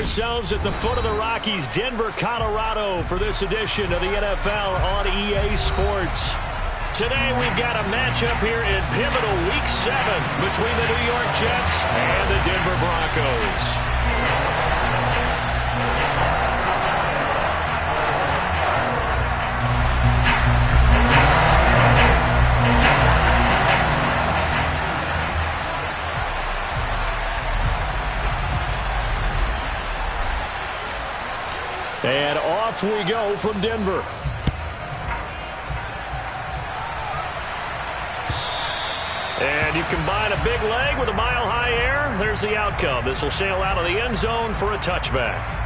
ourselves at the foot of the Rockies, Denver, Colorado, for this edition of the NFL on EA Sports. Today we've got a matchup here in pivotal Week 7 between the New York Jets and the Denver Broncos. And off we go from Denver. And you combine a big leg with a mile-high air. There's the outcome. This will sail out of the end zone for a touchback.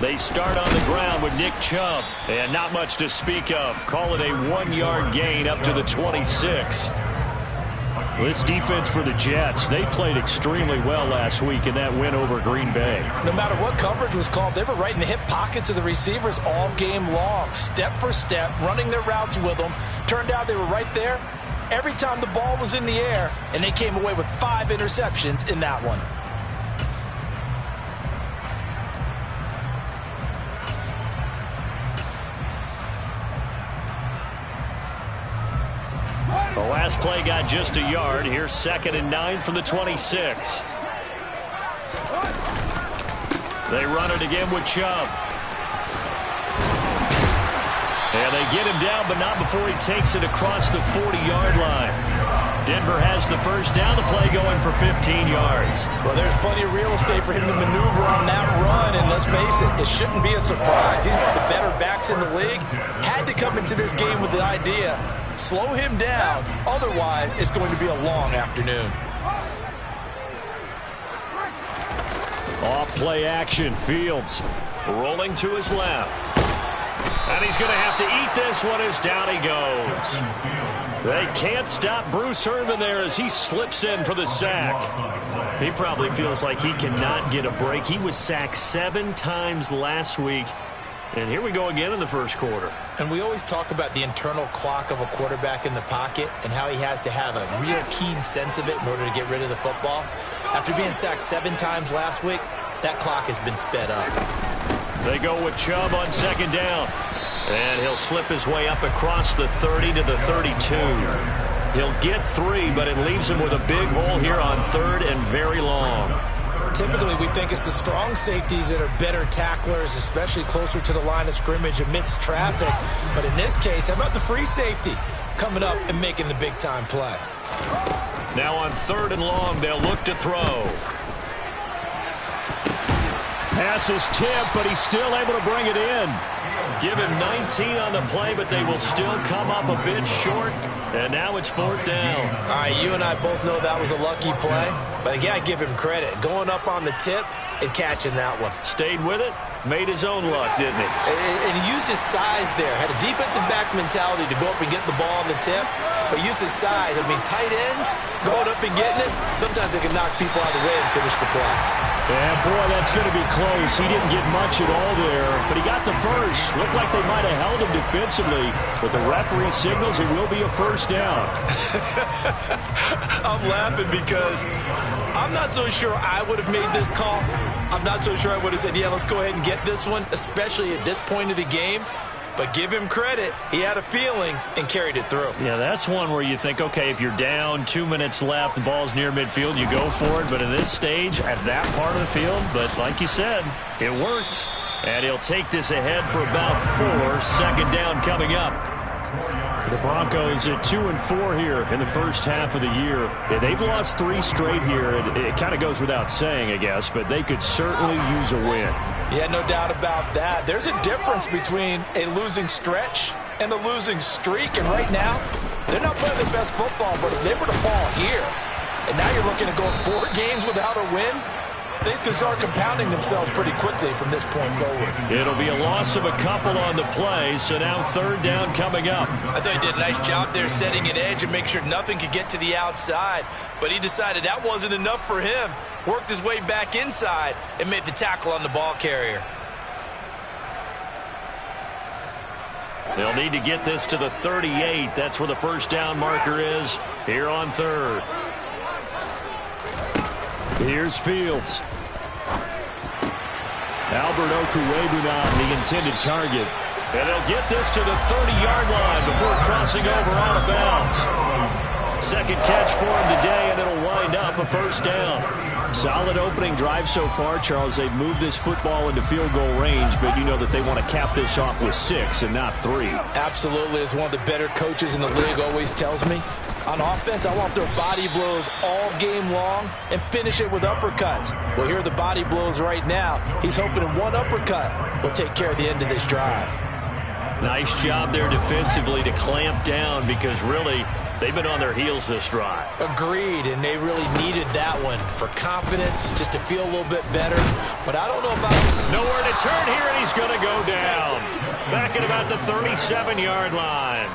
They start on the ground with Nick Chubb, and not much to speak of. Call it a 1-yard gain up to the 26. This defense for the Jets, they played extremely well last week in that win over Green Bay. No matter what coverage was called, they were right in the hip pockets of the receivers all game long, step for step, running their routes with them. Turned out they were right there every time the ball was in the air, and they came away with 5 interceptions in that one. The last play got just a yard. Here's 2nd and 9 from the 26. They run it again with Chubb. And they get him down, but not before he takes it across the 40-yard line. Denver has the first down. The play going for 15 yards. Well, there's plenty of real estate for him to maneuver on that run, and let's face it, it shouldn't be a surprise. He's one of the better backs in the league. Had to come into this game with the idea, slow him down, otherwise it's going to be a long afternoon. Off play action, Fields rolling to his left. And he's going to have to eat this one as down he goes. They can't stop Bruce Irvin there as he slips in for the sack. He probably feels like he cannot get a break. He was sacked 7 times last week. And here we go again in the first quarter. And we always talk about the internal clock of a quarterback in the pocket and how he has to have a real keen sense of it in order to get rid of the football. After being sacked 7 times last week, that clock has been sped up. They go with Chubb on 2nd down. And he'll slip his way up across the 30 to the 32. He'll get 3, but it leaves him with a big hole here on 3rd and very long. Typically, we think it's the strong safeties that are better tacklers, especially closer to the line of scrimmage amidst traffic. But in this case, how about the free safety coming up and making the big-time play? Now on 3rd and long, they'll look to throw. Pass is tipped, but he's still able to bring it in. Give him 19 on the play, but they will still come up a bit short. And now it's 4th down. All right, you and I both know that was a lucky play. But again, I give him credit. Going up on the tip and catching that one. Stayed with it, made his own luck, didn't he? And he used his size there. Had a defensive back mentality to go up and get the ball on the tip. But used his size. I mean, tight ends, going up and getting it, sometimes they can knock people out of the way and finish the play. Yeah, boy, that's going to be close. He didn't get much at all there, but he got the first. Looked like they might have held him defensively, but the referee signals it will be a first down. I'm laughing because I'm not so sure I would have made this call. I'm not so sure I would have said, yeah, let's go ahead and get this one, especially at this point of the game. But give him credit. He had a feeling and carried it through. Yeah, that's one where you think, okay, if you're down, 2 minutes left, the ball's near midfield, you go for it. But in this stage, at that part of the field, but like you said, it worked. And he'll take this ahead for about 4. 2nd down coming up. The Broncos at 2-4 here in the first half of the year. They've lost 3 straight here. It kind of goes without saying, I guess, but they could certainly use a win. Yeah, no doubt about that. There's a difference between a losing stretch and a losing streak. And right now, they're not playing their best football, but if they were to fall here, and now you're looking to go 4 games without a win, Things can start compounding themselves pretty quickly from this point forward. It'll be a loss of a couple on the play, so now third down coming up. I thought he did a nice job there setting an edge and make sure nothing could get to the outside, but he decided that wasn't enough for him. Worked his way back inside and made the tackle on the ball carrier. They'll need to get this to the 38. That's where the first down marker is here on third. Here's Fields. Albert Okwuegbunam, the intended target. And they'll get this to the 30-yard line before crossing over out of bounds. Second catch for him today, and it'll wind up a first down. Solid opening drive so far, Charles. They've moved this football into field goal range, but you know that they want to cap this off with 6 and not 3. Absolutely. As one of the better coaches in the league always tells me, on offense, I want their body blows all game long and finish it with uppercuts. Well, here are the body blows right now. He's hoping in one uppercut will take care of the end of this drive. Nice job there defensively to clamp down because really they've been on their heels this drive. Agreed, and they really needed that one for confidence, just to feel a little bit better. But I don't know if nowhere to turn here, and he's going to go down. Back at about the 37-yard line.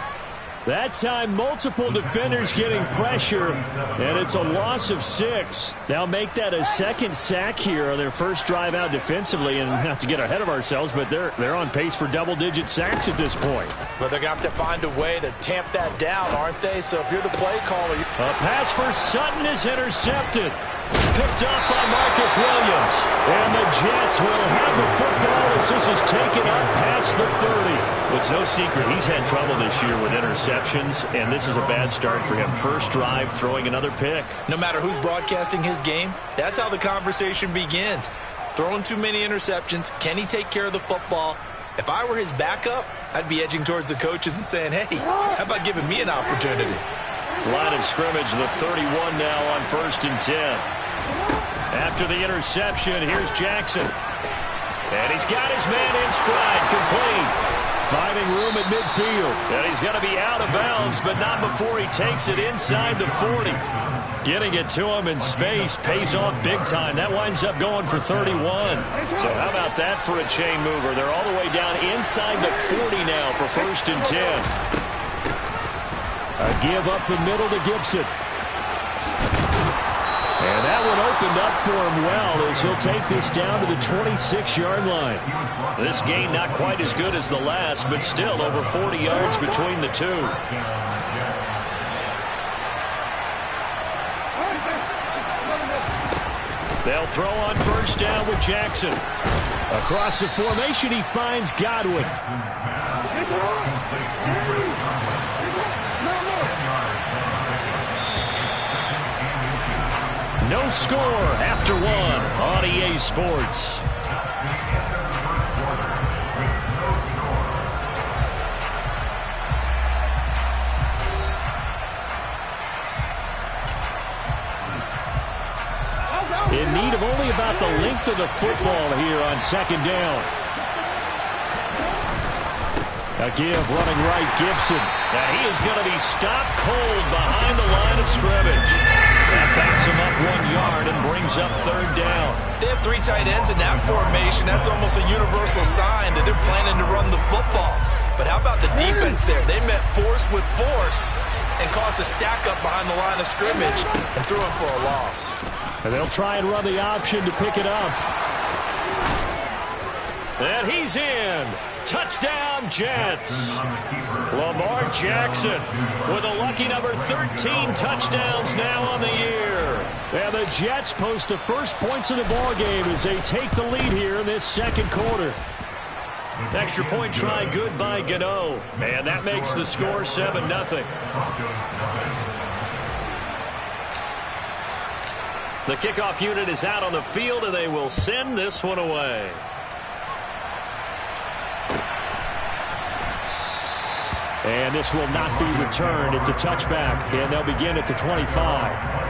That time, multiple defenders getting pressure, and it's a loss of 6. They'll make that a second sack here on their first drive out defensively, and not to get ahead of ourselves, but they're on pace for double-digit sacks at this point. But they're going to have to find a way to tamp that down, aren't they? So if you're the play caller... A pass for Sutton is intercepted. Picked up by Marcus Williams. And the Jets will have the football as this is taken up past the 30. It's no secret he's had trouble this year with interceptions, and this is a bad start for him. First drive, throwing another pick. No matter who's broadcasting his game, that's how the conversation begins. Throwing too many interceptions. Can he take care of the football? If I were his backup, I'd be edging towards the coaches and saying, hey, how about giving me an opportunity? Line of scrimmage, the 31 now on 1st and 10. After the interception, here's Jackson. And he's got his man in stride, complete. Finding room at midfield. And he's going to be out of bounds, but not before he takes it inside the 40. Getting it to him in space pays off big time. That winds up going for 31. So how about that for a chain mover? They're all the way down inside the 40 now for 1st and 10. A give up the middle to Gibson. And that one opened up for him well as he'll take this down to the 26-yard line. This gain not quite as good as the last, but still over 40 yards between the two. They'll throw on first down with Jackson. Across the formation, he finds Godwin. No score after 1 on EA Sports. In need of only about the length of the football here on 2nd down. A give running right, Gibson. Now he is going to be stopped cold behind the line of scrimmage. That backs him up 1 yard and brings up 3rd down. They have 3 tight ends in that formation. That's almost a universal sign that they're planning to run the football. But how about the defense there? They met force with force and caused a stack up behind the line of scrimmage and threw him for a loss. And they'll try and run the option to pick it up. And he's in. Touchdown, Jets. Lamar Jackson with a lucky number 13 touchdowns now on the year. And the Jets post the first points of the ball game as they take the lead here in this 2nd quarter. Extra point try good by Gano. And that makes the score 7-0. The kickoff unit is out on the field, and they will send this one away. And this will not be returned. It's a touchback, and they'll begin at the 25.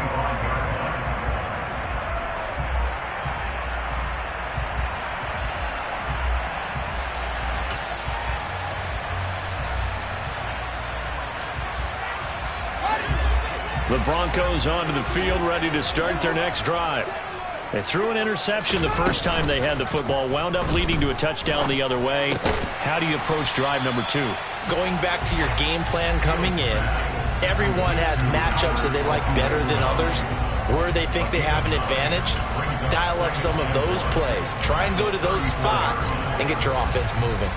The Broncos onto the field, ready to start their next drive. They threw an interception the first time they had the football, wound up leading to a touchdown the other way. How do you approach drive number 2? Going back to your game plan coming in, everyone has matchups that they like better than others, where they think they have an advantage. Dial up some of those plays. Try and go to those spots and get your offense moving.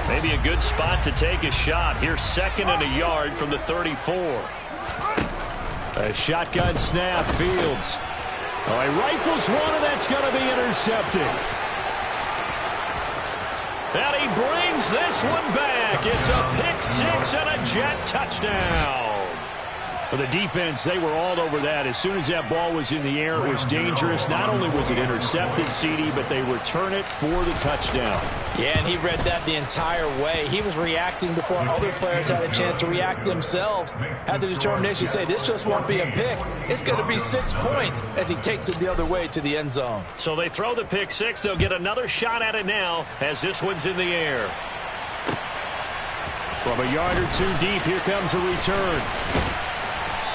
Maybe a good spot to take a shot. Here's 2nd and a yard from the 34. A shotgun snap, Fields. Oh, he rifles one, and that's going to be intercepted. And he brings this one back. It's a pick-6 and a Jet touchdown. For the defense, they were all over that. As soon as that ball was in the air, it was dangerous. Not only was it intercepted, CD, but they return it for the touchdown. Yeah, and he read that the entire way. He was reacting before other players had a chance to react themselves. Had the determination to say, this just won't be a pick. It's going to be 6 points as he takes it the other way to the end zone. So they throw the pick-6. They'll get another shot at it now as this one's in the air. From a yard or 2 deep, here comes a return.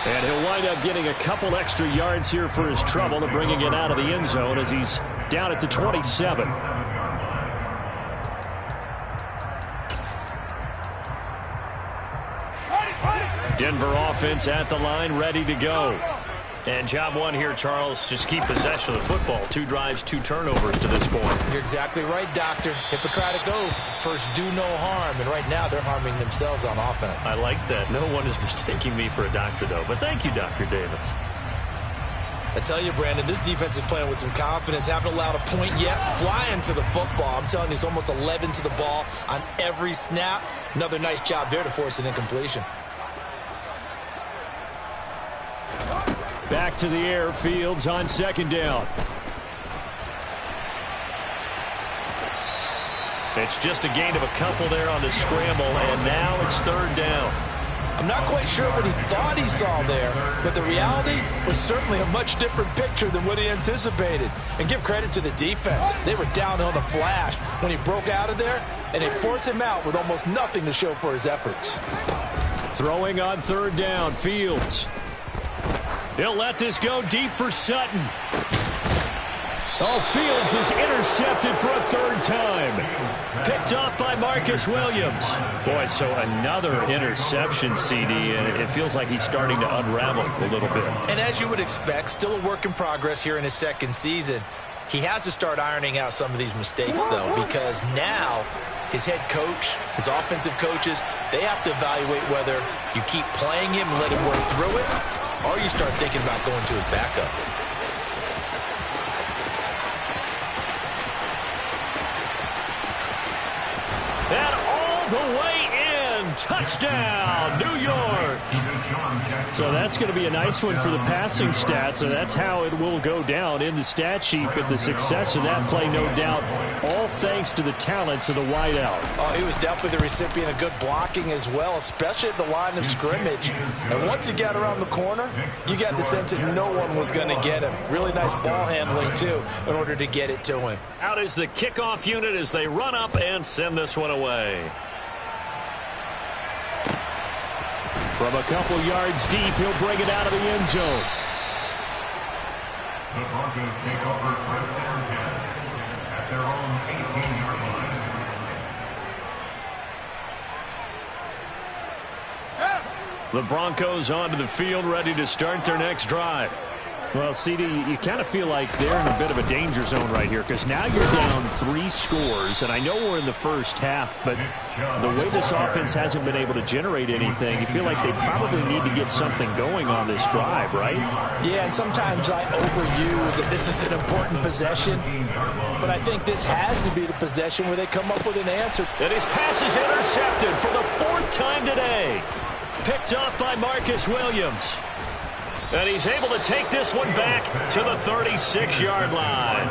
And he'll wind up getting a couple extra yards here for his trouble to bringing it out of the end zone as he's down at the 27. Denver offense at the line, ready to go. And job 1 here, Charles, just keep possession of the football. 2 drives, 2 turnovers to this point. You're exactly right, Doctor. Hippocratic oath. First, do no harm. And right now, they're harming themselves on offense. I like that. No one is mistaking me for a doctor, though. But thank you, Dr. Davis. I tell you, Brandon, this defense is playing with some confidence. Haven't allowed a point yet. Flying to the football. I'm telling you, it's almost 11 to the ball on every snap. Another nice job there to force an incompletion. Back to the air, Fields on 2nd down. It's just a gain of a couple there on the scramble, and now it's 3rd down. I'm not quite sure what he thought he saw there, but the reality was certainly a much different picture than what he anticipated. And give credit to the defense. They were down on the flash when he broke out of there, and they forced him out with almost nothing to show for his efforts. Throwing on 3rd down, Fields. He'll let this go deep for Sutton. Oh, Fields is intercepted for a 3rd time. Picked off by Marcus Williams. Boy, so another interception, CD, and it feels like he's starting to unravel a little bit. And as you would expect, still a work in progress here in his 2nd season. He has to start ironing out some of these mistakes, though, because now his head coach, his offensive coaches, they have to evaluate whether you keep playing him and let him work through it, or you start thinking about going to his backup. And all the way in. Touchdown, New York. So that's going to be a nice one for the passing stats. So that's how it will go down in the stat sheet. But the success of that play, no doubt, all thanks to the talents of the wideout. Oh, he was definitely the recipient of good blocking as well, especially at the line of scrimmage. And once he got around the corner, you got the sense that no one was going to get him. Really nice ball handling, too, in order to get it to him. Out is the kickoff unit as they run up and send this one away. From a couple yards deep, he'll bring it out of the end zone. The Broncos take over 1st and 10 at their own 18-yard line. The Broncos onto the field, ready to start their next drive. Well, CD, you kind of feel like they're in a bit of a danger zone right here because now you're down 3 scores, and I know we're in the first half, but the way this offense hasn't been able to generate anything, you feel like they probably need to get something going on this drive, right? Yeah, and sometimes I overuse that this is an important possession, but I think this has to be the possession where they come up with an answer. And his pass is intercepted for the 4th time today. Picked off by Marcus Williams. And he's able to take this one back to the 36-yard line.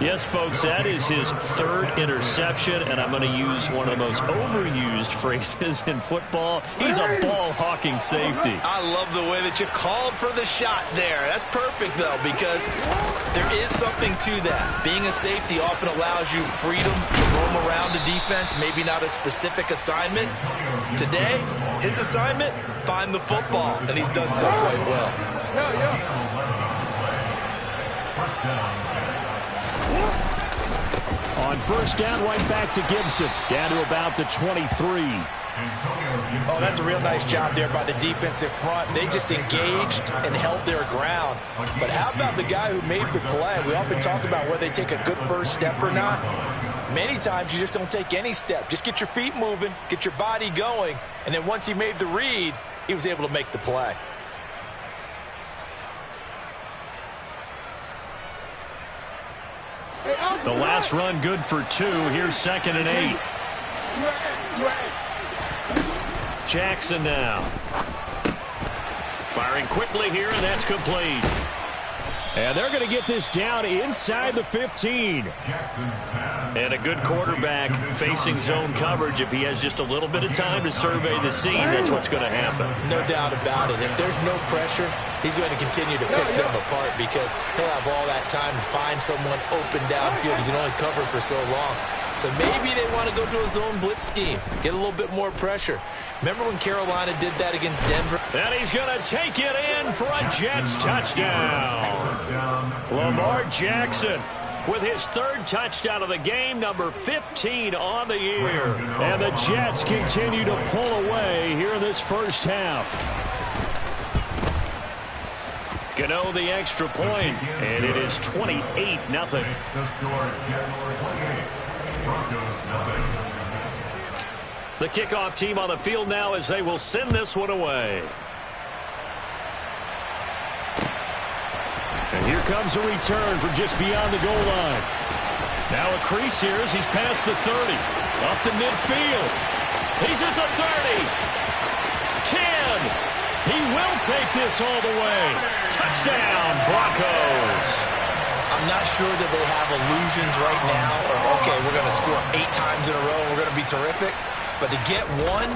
Yes, folks, that is his 3rd interception, and I'm going to use one of the most overused phrases in football. He's a ball-hawking safety. I love the way that you called for the shot there. That's perfect, though, because there is something to that. Being a safety often allows you freedom to roam around the defense, maybe not a specific assignment. Today, his assignment, find the football, and he's done so quite well. First down, Jets. On first down, right back to Gibson. Down to about the 23. Oh, that's a real nice job there by the defensive front. They just engaged and held their ground. But how about the guy who made the play? We often talk about whether they take a good first step or not. Many times you just don't take any step. Just get your feet moving, get your body going, and then once he made the read, he was able to make the play. The last run good for 2. Here's 2nd and 8. Jackson now. Firing quickly here, and that's complete. And they're going to get this down inside the 15. And a good quarterback facing zone coverage. If he has just a little bit of time to survey the scene, that's what's going to happen. No doubt about it. If there's no pressure, he's going to continue to pick them apart because he'll have all that time to find someone open downfield. He can only cover for so long. So maybe they want to go to a zone blitz scheme, get a little bit more pressure. Remember when Carolina did that against Denver? And he's going to take it in for a Jets touchdown. Lamar Jackson with his 3rd touchdown of the game, number 15 on the year. And the Jets continue to pull away here in this first half. Gano the extra point, and it is 28-0. The kickoff team on the field now as they will send this one away. And here comes a return from just beyond the goal line. Now a crease here as he's past the 30. Up to midfield. He's at the 30. 10. He will take this all the way. Touchdown, Broncos. I'm not sure that they have illusions right now of, okay, we're going to score 8 times in a row and we're going to be terrific. But to get one,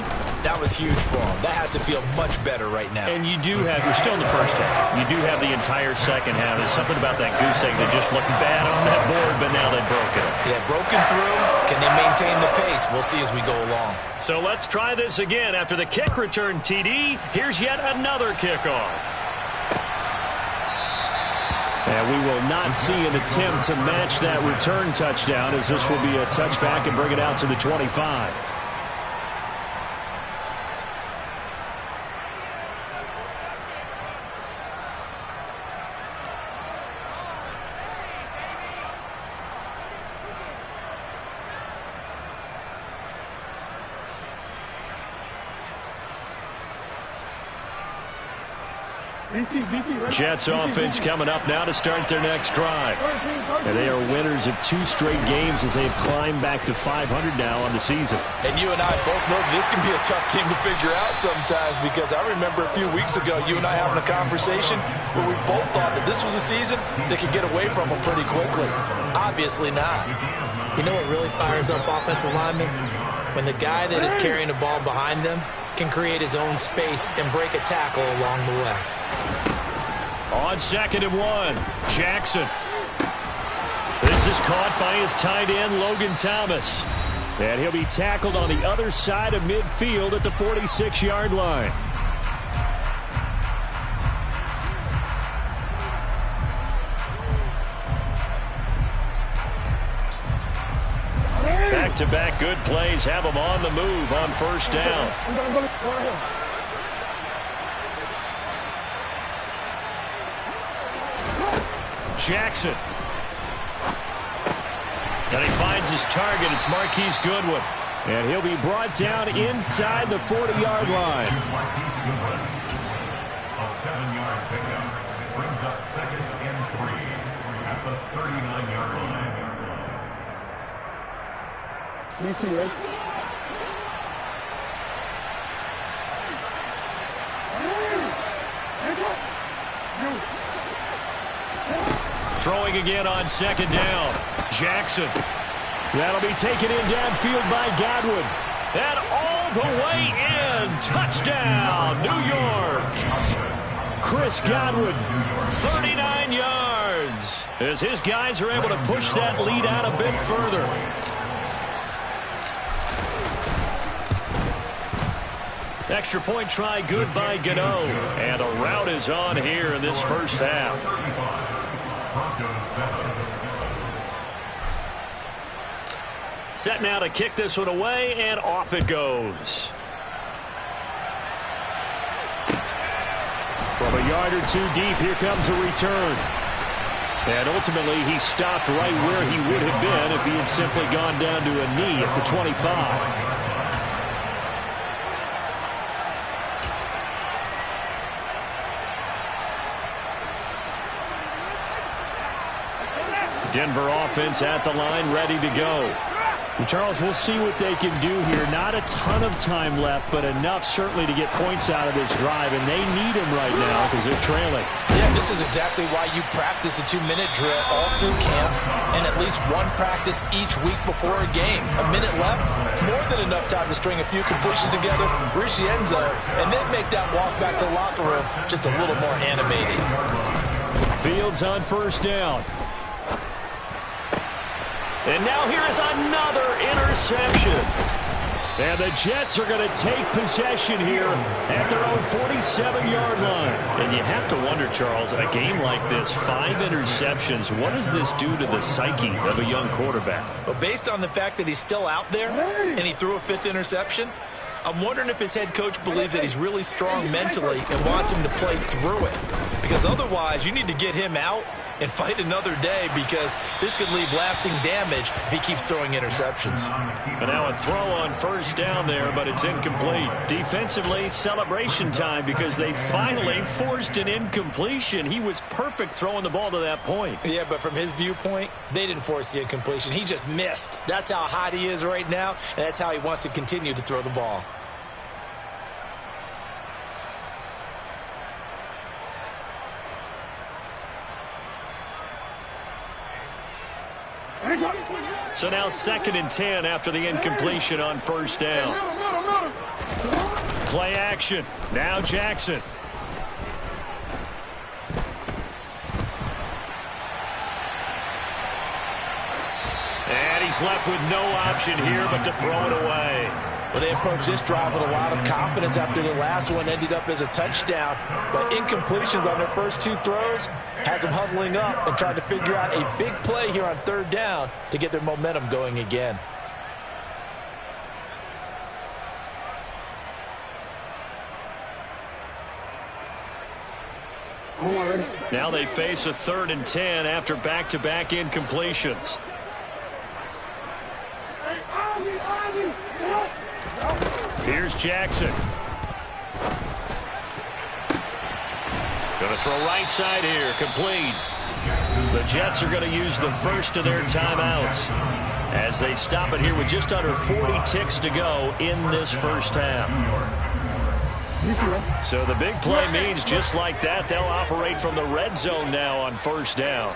that was huge for them. That has to feel much better right now. And you do have, we're still in the first half. You do have the entire second half. There's something about that goose egg that just looked bad on that board, but now they've broken it. Yeah, broken through. Can they maintain the pace? We'll see as we go along. So let's try this again. After the kick return TD, here's yet another kickoff. And we will not see an attempt to match that return touchdown as this will be a touchback and bring it out to the 25. Jets offense coming up now to start their next drive. And they are winners of 2 straight games as they've climbed back to 500 now on the season. And you and I both know this can be a tough team to figure out sometimes because I remember a few weeks ago you and I having a conversation where we both thought that this was a season that could get away from them pretty quickly. Obviously not. You know what really fires up offensive linemen? When the guy that is carrying the ball behind them can create his own space and break a tackle along the way. On 2nd and 1, Jackson. This is caught by his tight end, Logan Thomas. And he'll be tackled on the other side of midfield at the 46-yard line. Back-to-back good plays have him on the move on first down. Jackson. And he finds his target. It's Marquise Goodwin. And he'll be brought down inside the 40-yard line. A 7-yard pickup brings up 2nd and 3 at the 39-yard line. Throwing again on 2nd down. Jackson. That'll be taken in downfield by Godwin. And all the way in. Touchdown, New York. Chris Godwin, 39 yards. As his guys are able to push that lead out a bit further. Extra point try good by Gano. And a rout is on here in this first half. Broncos 7. Set now to kick this one away, and off it goes. From a yard or two deep, here comes a return. And ultimately, he stopped right where he would have been if he had simply gone down to a knee at the 25. Denver offense at the line, ready to go. And Charles, we'll see what they can do here. Not a ton of time left, but enough certainly to get points out of this drive, and they need him right now because they're trailing. Yeah, this is exactly why you practice a 2-minute drill all through camp and at least one practice each week before a game. A minute left, more than enough time to string a few completions together, reach the end zone, and then make that walk back to the locker room just a little more animated. Fields on first down. And now here is another interception. And the Jets are going to take possession here at their own 47-yard line. And you have to wonder, Charles, a game like this, 5 interceptions, what does this do to the psyche of a young quarterback? Well, based on the fact that he's still out there and he threw a 5th interception, I'm wondering if his head coach believes that he's really strong mentally and wants him to play through it. Because otherwise, you need to get him out and fight another day, because this could leave lasting damage if he keeps throwing interceptions. And now a throw on first down there, but it's incomplete. Defensively, celebration time because they finally forced an incompletion. He was perfect throwing the ball to that point. Yeah, but from his viewpoint, they didn't force the incompletion. He just missed. That's how hot he is right now, and that's how he wants to continue to throw the ball. So now 2nd and 10 after the incompletion on first down. Play action. Now Jackson. And he's left with no option here but to throw it away. Well, they approached this drive with a lot of confidence after the last one ended up as a touchdown. But incompletions on their first 2 throws has them huddling up and trying to figure out a big play here on 3rd down to get their momentum going again. Now they face a 3rd and 10 after back-to-back incompletions. Here's Jackson. Going to throw right side here, complete. The Jets are going to use the first of their timeouts as they stop it here with just under 40 ticks to go in this first half. So the big play means just like that, they'll operate from the red zone now on first down.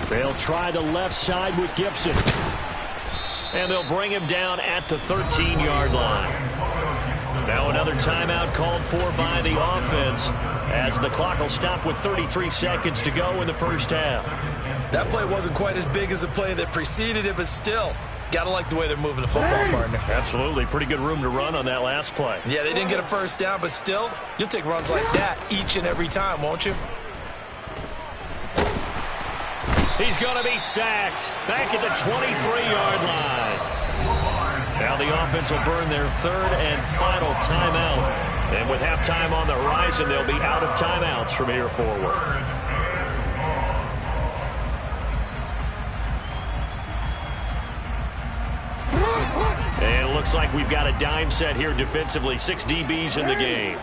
They'll try the left side with Gibson. And they'll bring him down at the 13-yard line. Now another timeout called for by the offense as the clock will stop with 33 seconds to go in the first half. That play wasn't quite as big as the play that preceded it, but still, got to like the way they're moving the football, partner. Absolutely. Pretty good room to run on that last play. Yeah, they didn't get a first down, but still, you'll take runs like that each and every time, won't you? He's going to be sacked back at the 23-yard line. Now the offense will burn their 3rd and final timeout. And with halftime on the horizon, they'll be out of timeouts from here forward. And it looks like we've got a dime set here defensively. 6 DBs in the game.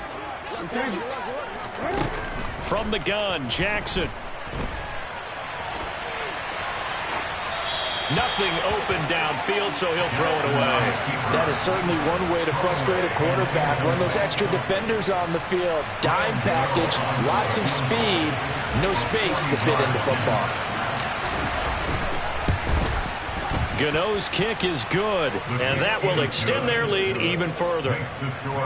From the gun, Jackson. Nothing open downfield, so he'll throw it away. That is certainly one way to frustrate a quarterback. Run those extra defenders on the field. Dime package, lots of speed, no space to fit into football. Gano's kick is good, and that will extend their lead even further.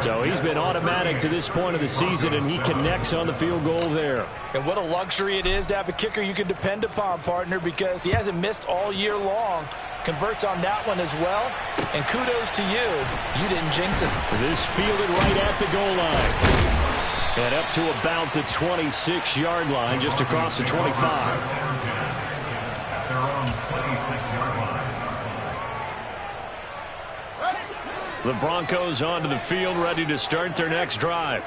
So he's been automatic to this point of the season, and he connects on the field goal there. And what a luxury it is to have a kicker you can depend upon, partner, because he hasn't missed all year long. Converts on that one as well, and kudos to you. You didn't jinx it. This fielded right at the goal line. And up to about the 26-yard line, just across the 25. At their own 26-yard line. The Broncos onto the field, ready to start their next drive.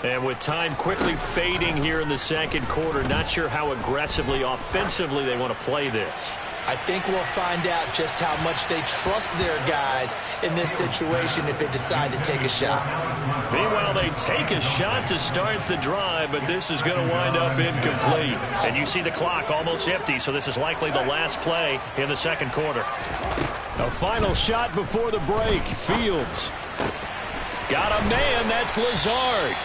And with time quickly fading here in the second quarter, not sure how aggressively, offensively they want to play this. I think we'll find out just how much they trust their guys in this situation if they decide to take a shot. Meanwhile, they take a shot to start the drive, but this is going to wind up incomplete. And you see the clock almost empty, so this is likely the last play in the second quarter. A final shot before the break. Fields. Got a man, that's Lazard.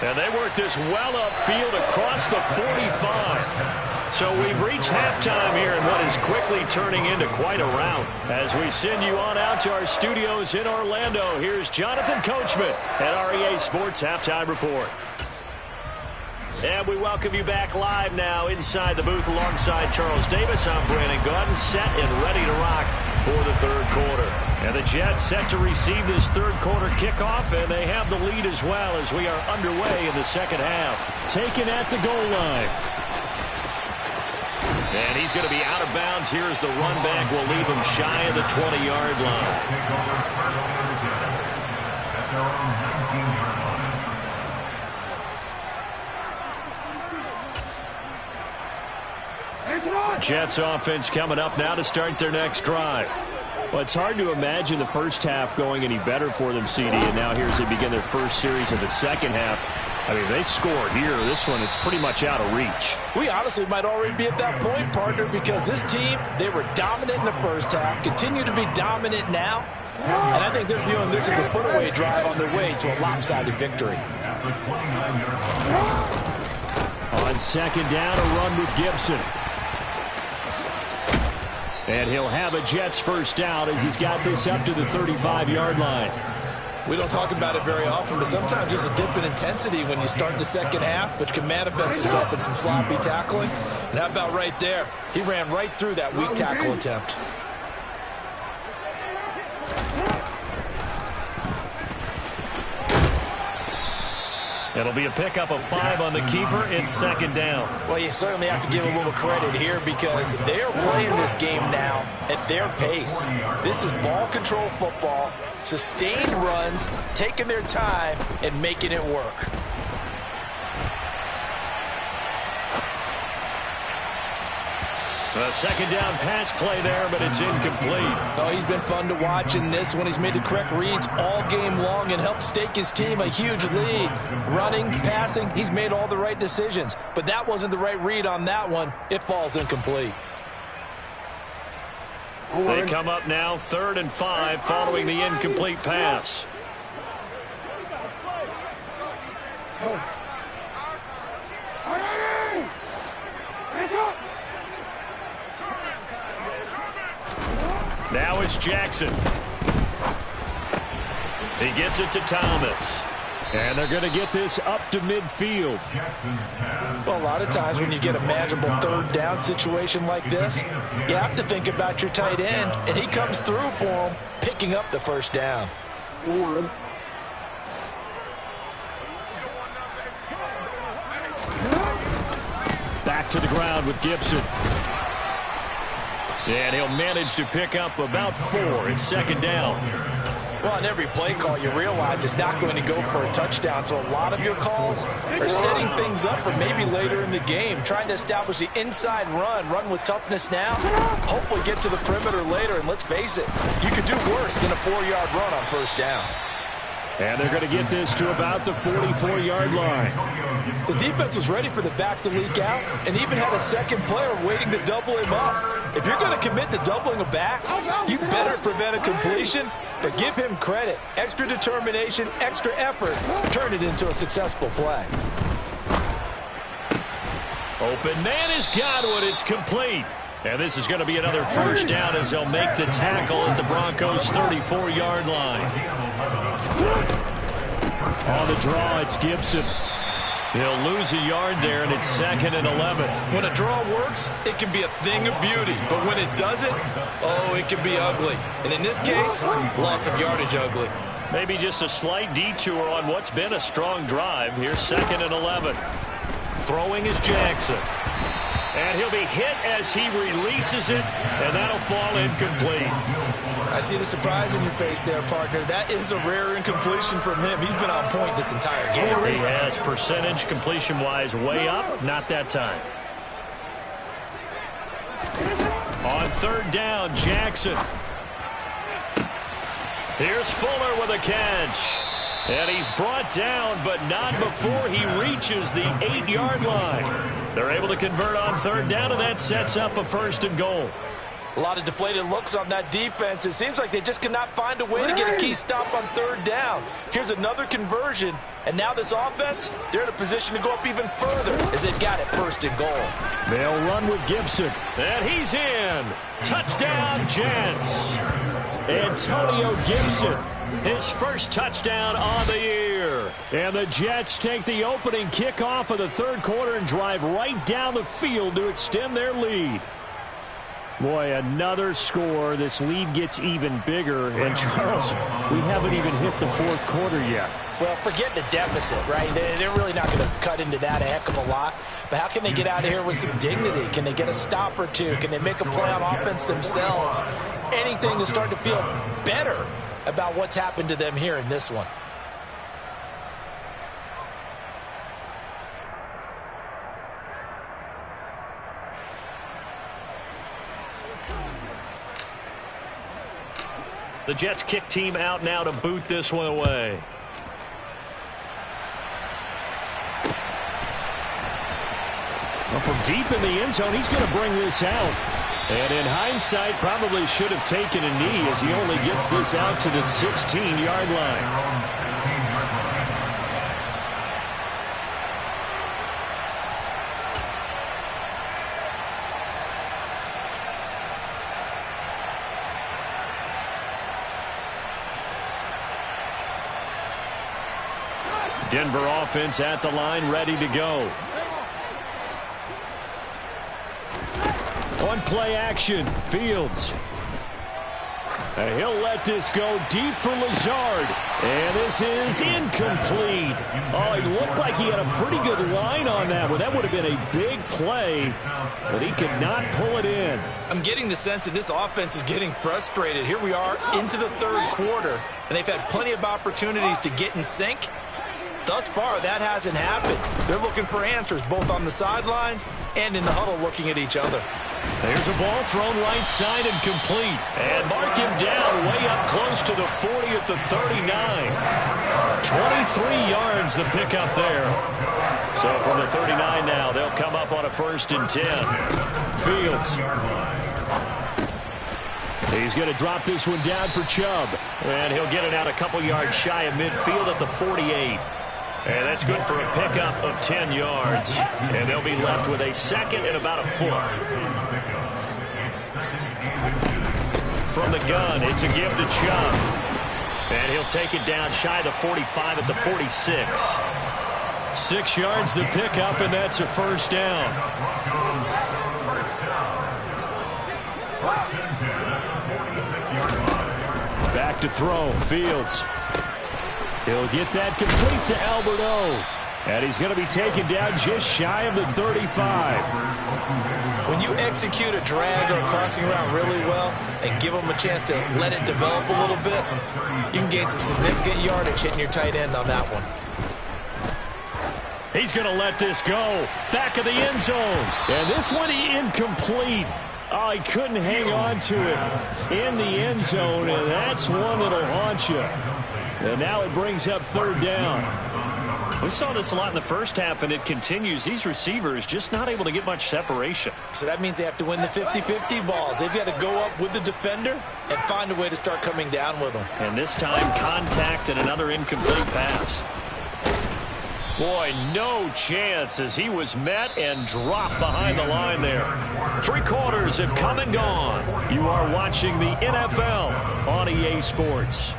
And they work this well upfield across the 45. So we've reached halftime here in what is quickly turning into quite a rout. As we send you on out to our studios in Orlando, here's Jonathan Coachman at REA Sports Halftime Report. And we welcome you back live now inside the booth alongside Charles Davis. I'm Brandon Gaudin, set and ready to rock for the third quarter. And the Jets set to receive this third quarter kickoff, and they have the lead as well as we are underway in the second half. Taken at the goal line. And he's going to be out of bounds here as the run back will leave him shy of the 20-yard line. At their own 19-yard line. Jets offense coming up now to start their next drive. Well, it's hard to imagine the first half going any better for them, CD, and now here as they begin their first series of the second half. I mean, they scored here. This one, it's pretty much out of reach. We honestly might already be at that point, partner, because this team, they were dominant in the first half, continue to be dominant now, and I think they're viewing this as a put-away drive on their way to a lopsided victory. At the 29-yard line. On second down, a run with Gibson. And he'll have a Jets first down as he's got this up to the 35-yard line. We don't talk about it very often, but sometimes there's a dip in intensity when you start the second half, which can manifest itself in some sloppy tackling. And how about right there? He ran right through that weak tackle attempt. It'll be a pickup of 5 on the keeper. It's second down. Well, you certainly have to give a little credit here because they are playing this game now at their pace. This is ball control football, sustained runs, taking their time, and making it work. A second down pass play there, but it's incomplete. Oh, he's been fun to watch in this one. He's made the correct reads all game long and helped stake his team a huge lead. Running, passing, he's made all the right decisions. But that wasn't the right read on that one. It falls incomplete. They come up now 3rd and 5 following the incomplete pass. Now it's Jackson. He gets it to Thomas. And they're going to get this up to midfield. Well, a lot of times when you get a manageable third down situation like this, you have to think about your tight end, and he comes through for him, picking up the first down. Back to the ground with Gibson. And he'll manage to pick up about 4. It's second down. Well, on every play call, you realize it's not going to go for a touchdown. So a lot of your calls are setting things up for maybe later in the game, trying to establish the inside run with toughness now, hopefully get to the perimeter later. And let's face it, you could do worse than a 4-yard run on first down. And they're going to get this to about the 44-yard line. The defense was ready for the back to leak out and even had a second player waiting to double him up. If you're going to commit to doubling a back, you better prevent a completion, but give him credit. Extra determination, extra effort, turn it into a successful play. Open man has got one. It's complete. And this is going to be another first down as they'll make the tackle at the Broncos' 34-yard line. On the draw, it's Gibson. He'll lose a yard there, and it's 2nd and 11. When a draw works, it can be a thing of beauty. But when it doesn't, oh, it can be ugly. And in this case, loss of yardage ugly. Maybe just a slight detour on what's been a strong drive. Here's 2nd and 11. Throwing is Jackson. And he'll be hit as he releases it, and that'll fall incomplete. I see the surprise in your face there, partner. That is a rare incompletion from him. He's been on point this entire game. He has percentage completion-wise way up, not that time. On 3rd down, Jackson. Here's Fuller with a catch. And he's brought down, but not before he reaches the 8-yard line. They're able to convert on 3rd down, and that sets up a 1st and goal. A lot of deflated looks on that defense. It seems like they just cannot find a way to get a key stop on 3rd down. Here's another conversion, and now this offense, they're in a position to go up even further as they've got it 1st and goal. They'll run with Gibson, and he's in. Touchdown, Jets. Antonio Gibson, his first touchdown on the year. And the Jets take the opening kickoff of the 3rd quarter and drive right down the field to extend their lead. Boy, another score. This lead gets even bigger. And, Charles, we haven't even hit the 4th quarter yet. Well, forget the deficit, right? They're really not going to cut into that a heck of a lot. But how can they get out of here with some dignity? Can they get a stop or two? Can they make a play on offense themselves? Anything to start to feel better about what's happened to them here in this one. The Jets kick team out now to boot this one away. Well, from deep in the end zone, he's going to bring this out. And in hindsight, probably should have taken a knee as he only gets this out to the 16-yard line. Denver offense at the line, ready to go. On play action, Fields. And he'll let this go deep for Lazard. And this is incomplete. Oh, he looked like he had a pretty good line on that one. That would have been a big play, but he could not pull it in. I'm getting the sense that this offense is getting frustrated. Here we are into the 3rd quarter, and they've had plenty of opportunities to get in sync. Thus far, that hasn't happened. They're looking for answers both on the sidelines and in the huddle looking at each other. There's a ball thrown right side and complete. And mark him down way up close to the 40 at the 39. 23 yards the pickup there. So from the 39 now, they'll come up on a 1st and 10. Fields. He's going to drop this one down for Chubb. And he'll get it out a couple yards shy of midfield at the 48. And that's good for a pickup of 10 yards. And they'll be left with a 2nd and about a foot. From the gun, it's a give to Chubb. And he'll take it down shy of the 45 at the 46. 6 yards the pickup, and that's a 1st down. Back to throw, Fields. He'll get that complete to Alberto. And he's going to be taken down just shy of the 35. When you execute a drag or a crossing route really well and give them a chance to let it develop a little bit, you can gain some significant yardage hitting your tight end on that one. He's going to let this go. Back of the end zone. And this one incomplete. Oh, he couldn't hang on to it in the end zone, and that's one that'll haunt you. And now it brings up 3rd down. We saw this a lot in the first half, and it continues. These receivers just not able to get much separation. So that means they have to win the 50-50 balls. They've got to go up with the defender and find a way to start coming down with them. And this time, contact and another incomplete pass. Boy, no chance as he was met and dropped behind the line there. 3 quarters have come and gone. You are watching the NFL on EA Sports.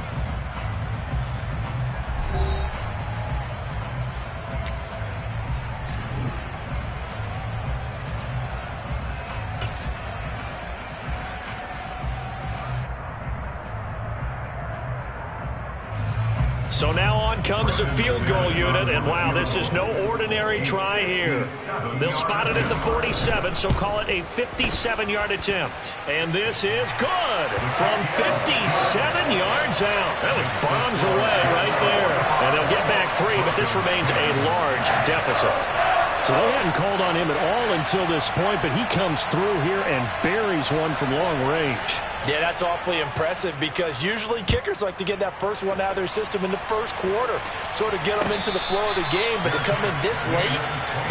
So now on comes the field goal unit, and wow, this is no ordinary try here. They'll spot it at the 47, so call it a 57-yard attempt. And this is good from 57 yards out. That was bombs away right there. And they'll get back 3, but this remains a large deficit. So they hadn't called on him at all until this point, but he comes through here and buries one from long range. Yeah, that's awfully impressive because usually kickers like to get that first one out of their system in the first quarter, sort of get them into the flow of the game, but to come in this late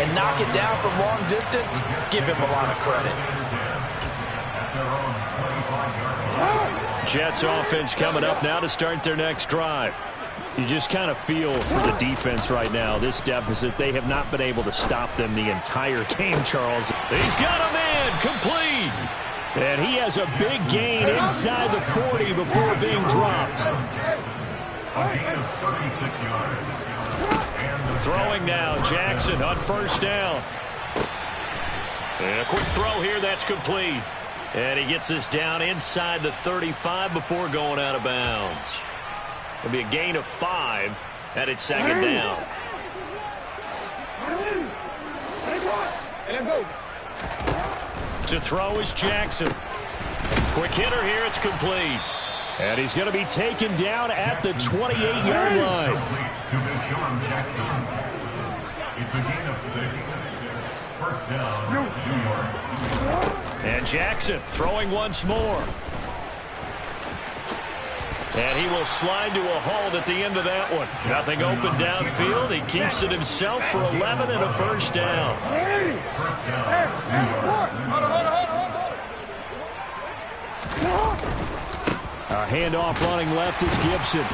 and knock it down from long distance, give him a lot of credit. Jets offense coming up now to start their next drive. You just kind of feel for the defense right now. This deficit, they have not been able to stop them the entire game, Charles. He's got a man complete. And he has a big gain inside the 40 before being dropped. A gain of 36 yards. Throwing now, Jackson on first down. And a quick throw here, that's complete. And he gets this down inside the 35 before going out of bounds. It'll be a gain of 5, and it's second down. To throw is Jackson. Quick hitter here, it's complete. And he's going to be taken down at the 28-yard line. To Deshaun Jackson. It's a gain of 6. First down, New York. And Jackson throwing once more. And he will slide to a hold at the end of that one. Nothing open downfield. He keeps it himself for 11 and a first down. A handoff running left is Gibson.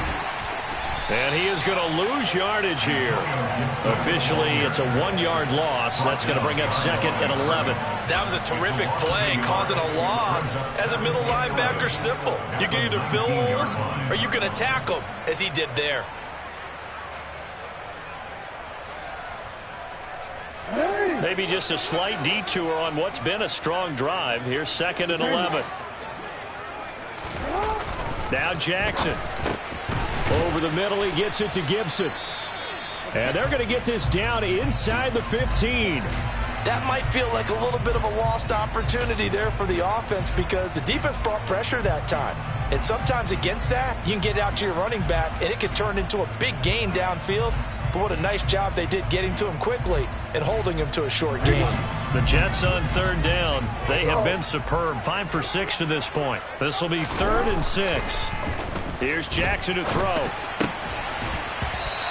And he is going to lose yardage here. Officially, it's a 1-yard loss. That's going to bring up second and 11. That was a terrific play, causing a loss. As a middle linebacker, simple. You can either fill holes or you can attack them, as he did there. Maybe just a slight detour on what's been a strong drive. Here's second and 11. Now Jackson. Over the middle, he gets it to Gibson. And they're going to get this down inside the 15. That might feel like a little bit of a lost opportunity there for the offense because the defense brought pressure that time. And sometimes against that, you can get out to your running back, and it could turn into a big gain downfield. But what a nice job they did getting to him quickly and holding him to a short gain. The Jets on third down. They have been superb. 5 for 6 to this point. This will be 3rd and 6. Here's Jackson to throw.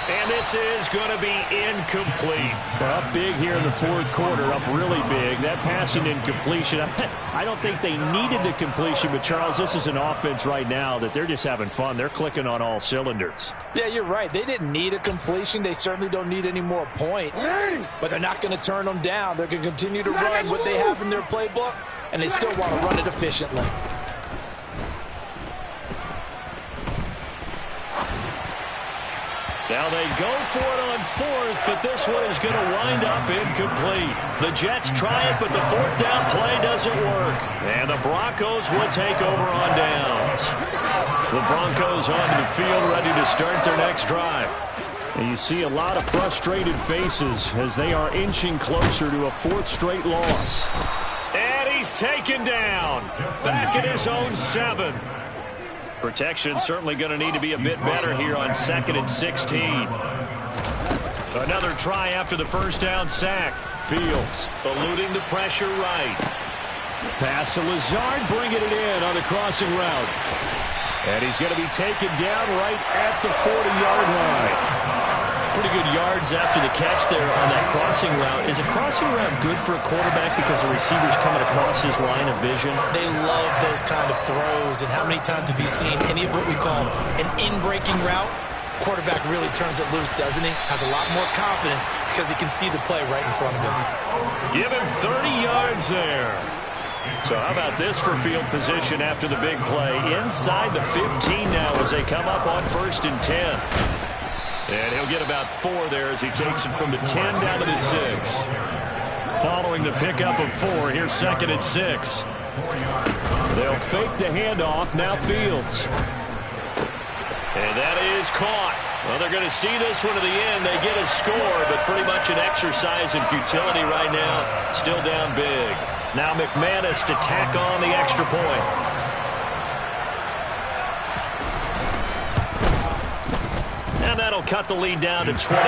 And this is going to be incomplete. They're up big here in the fourth quarter, up really big. That passing incompletion, I don't think they needed the completion, but Charles, this is an offense right now that they're just having fun. They're clicking on all cylinders. Yeah, you're right. They didn't need a completion. They certainly don't need any more points. But they're not going to turn them down. They're going to continue to run what they have in their playbook, and they still want to run it efficiently. Now they go for it on 4th, but this one is going to wind up incomplete. The Jets try it, but the 4th down play doesn't work. And the Broncos will take over on downs. The Broncos onto the field, ready to start their next drive. And you see a lot of frustrated faces as they are inching closer to a 4th straight loss. And he's taken down. Back at his own 7. Protection certainly going to need to be a bit better here on 2nd and 16. Another try after the first down sack. Fields eluding the pressure right. Pass to Lazard, bringing it in on the crossing route. And he's going to be taken down right at the 40-yard line. Pretty good yards after the catch there on that crossing route. Is a crossing route good for a quarterback because the receiver's coming across his line of vision? They love those kind of throws, and how many times have you seen any of what we call an in-breaking route? Quarterback really turns it loose, doesn't he? Has a lot more confidence because he can see the play right in front of him. Give him 30 yards there. So how about this for field position after the big play? Inside the 15 now as they come up on 1st and 10. And he'll get about 4 there as he takes it from the 10 down to the 6. Following the pickup of 4, here's 2nd and 6. They'll fake the handoff, now Fields. And that is caught. Well, they're going to see this one to the end. They get a score, but pretty much an exercise in futility right now. Still down big. Now McManus to tack on the extra point. And that'll cut the lead down to 28.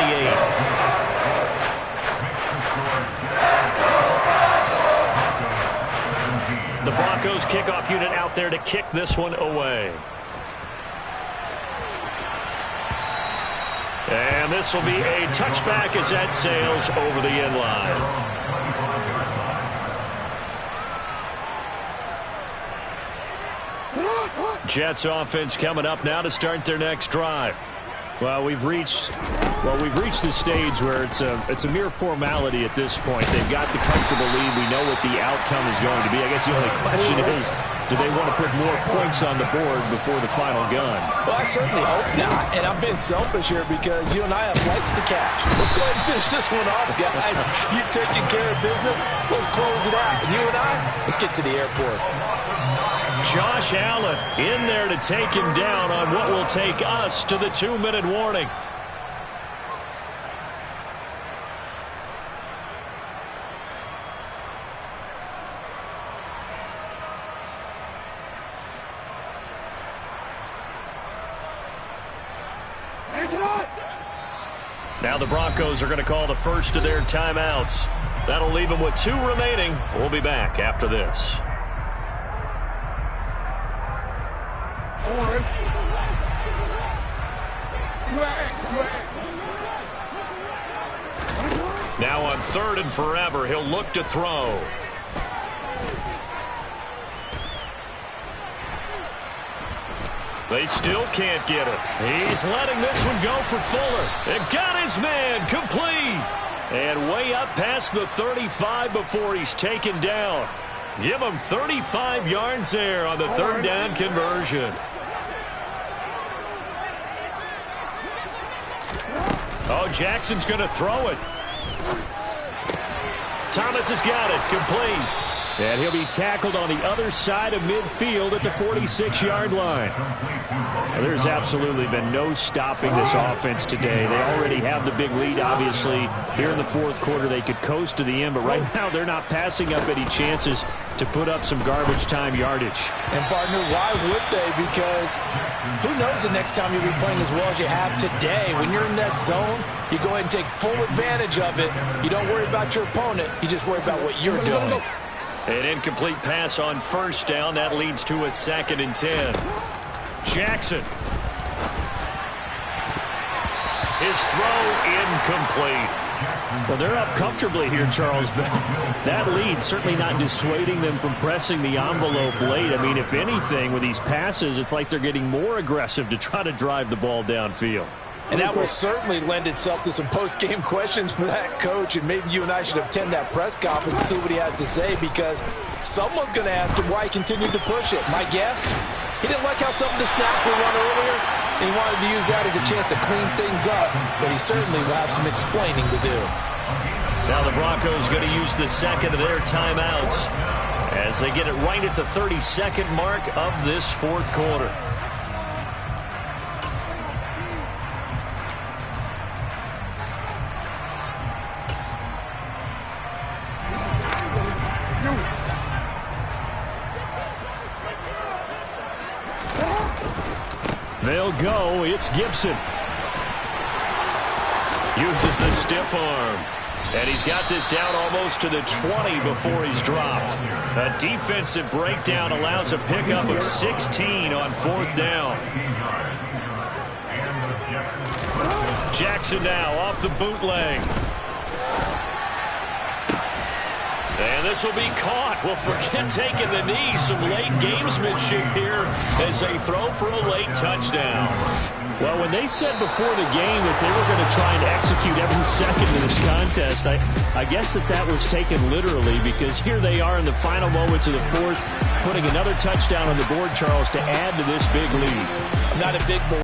The Broncos kickoff unit out there to kick this one away. And this will be a touchback as that sails over the end line. Jets offense coming up now to start their next drive. Well, we've reached the stage where it's a mere formality at this point. They've got the comfortable lead. We know what the outcome is going to be. I guess the only question is, do they want to put more points on the board before the final gun? Well, I certainly hope not. And I'm being selfish here because you and I have flights to catch. Let's go ahead and finish this one off, guys. You taking care of business? Let's close it out. And you and I, let's get to the airport. Josh Allen in there to take him down on what will take us to the 2-minute warning. Now the Broncos are going to call the first of their timeouts. That'll leave them with 2 remaining. We'll be back after this. Now on 3rd and forever, he'll look to throw. They still can't get it. He's letting this one go for Fuller. And got his man complete. And way up past the 35 before he's taken down. Give him 35 yards there on the 3rd down conversion. Oh, Jackson's going to throw it. Thomas has got it. Complete. And he'll be tackled on the other side of midfield at the 46-yard line. Now, there's absolutely been no stopping this offense today. They already have the big lead, obviously. Here in the 4th quarter, they could coast to the end, but right now they're not passing up any chances to put up some garbage time yardage. And, partner, why would they? Because who knows the next time you'll be playing as well as you have today. When you're in that zone, you go ahead and take full advantage of it. You don't worry about your opponent. You just worry about what you're doing. An incomplete pass on 1st down. That leads to a 2nd and 10. Jackson. His throw incomplete. Well, they're up comfortably here, Charles, but that lead certainly not dissuading them from pressing the envelope late. I mean, if anything, with these passes, it's like they're getting more aggressive to try to drive the ball downfield. And that will certainly lend itself to some post-game questions for that coach. And maybe you and I should attend that press conference and see what he has to say, because someone's going to ask him why he continued to push it. My guess, he didn't like how some of the snaps were run earlier, and he wanted to use that as a chance to clean things up. But he certainly will have some explaining to do. Now the Broncos going to use the 2nd of their timeouts as they get it right at the 32nd mark of this 4th quarter. They'll go. It's Gibson. Uses the stiff arm. And he's got this down almost to the 20 before he's dropped. A defensive breakdown allows a pickup of 16 on 4th down. Jackson now off the bootleg. And this will be caught. Well, forget taking the knee. Some late gamesmanship here as they throw for a late touchdown. Well, when they said before the game that they were going to try and execute every second of this contest, I guess that was taken literally, because here they are in the final moments of the 4th, putting another touchdown on the board, Charles, to add to this big lead. I'm not a big